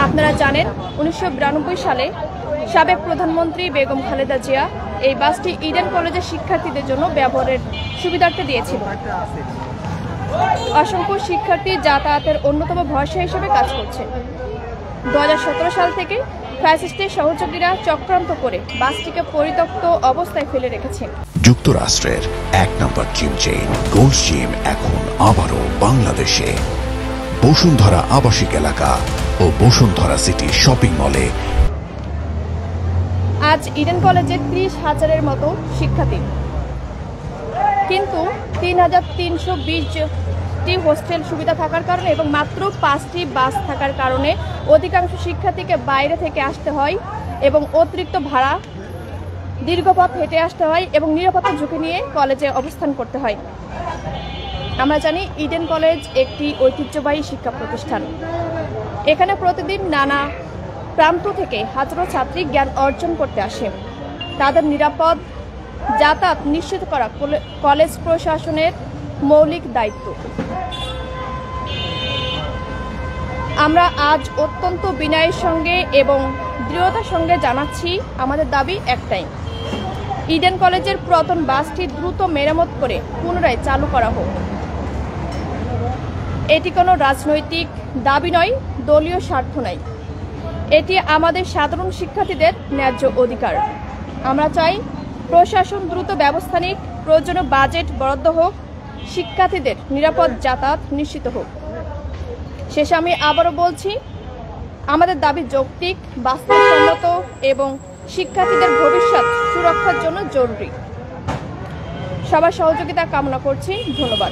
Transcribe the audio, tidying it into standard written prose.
আপনারা জানেন 1992 সালে সাবেক প্রধানমন্ত্রী বেগম খালেদা জিয়া এই বাসটি ইডেন কলেজের শিক্ষার্থীদের জন্য ব্যবহারের সুবিধার্থে দিয়েছিল। অসংখ্য শিক্ষার্থী যাতায়াতের অন্যতম ভরসা হিসেবে কাজ করছে। 2017 সাল থেকে ফ্যাসিস্টের সহযোগীরা চক্রান্ত করে বাসটিকে পরিত্যক্ত অবস্থায় ফেলে রেখেছে। যুক্তরাষ্ট্রের এক নম্বর জিম চেইন গোল্ডস জিম এখন আবারও বাংলাদেশে বসুন্ধরা আবাসিক এলাকা ও বসুন্ধরা সিটি শপিং মলে। আজ ইডেন কলেজে 30,000-এর মতো শিক্ষার্থী, কিন্তু 3,320টি হোস্টেল সুবিধা থাকার কারণে এবং মাত্র 5টি বাস থাকার কারণে অধিকাংশ শিক্ষার্থীকে বাইরে থেকে আসতে হয় এবং অতিরিক্ত ভাড়া, দীর্ঘ পথ হেঁটে আসতে হয় এবং নিরাপত্তা ঝুঁকি নিয়ে কলেজে অবস্থান করতে হয়। আমরা জানি ইডেন কলেজ একটি ঐতিহ্যবাহী শিক্ষা প্রতিষ্ঠান। এখানে প্রতিদিন নানা প্রান্ত থেকে হাজারো ছাত্রী জ্ঞান অর্জন করতে আসে। তাদের নিরাপদ যাতায়াত নিশ্চিত করা কলেজ প্রশাসনের মৌলিক দায়িত্ব। আমরা আজ অত্যন্ত বিনয়ের সঙ্গে এবং দৃঢ়তার সঙ্গে জানাচ্ছি, আমাদের দাবি একটাই, ইডেন কলেজের পুরাতন বাসটি দ্রুত মেরামত করে পুনরায় চালু করা হোক। এটি কোনো রাজনৈতিক দাবি নয়, দলীয় স্বার্থ নয়, এটি আমাদের সাধারণ শিক্ষার্থীদের ন্যায্য অধিকার। আমরা চাই প্রশাসন দ্রুত ব্যবস্থা নিক, প্রয়োজনীয় বাজেট বরাদ্দ হোক, শিক্ষার্থীদের নিরাপদ যাতায়াত নিশ্চিত হোক। শেষে আমি আবারও বলছি, আমাদের দাবি যৌক্তিক, বাস্তবসম্মত এবং শিক্ষার্থীদের ভবিষ্যৎ সুরক্ষার জন্য জরুরি। সবার সহযোগিতা কামনা করছি। ধন্যবাদ।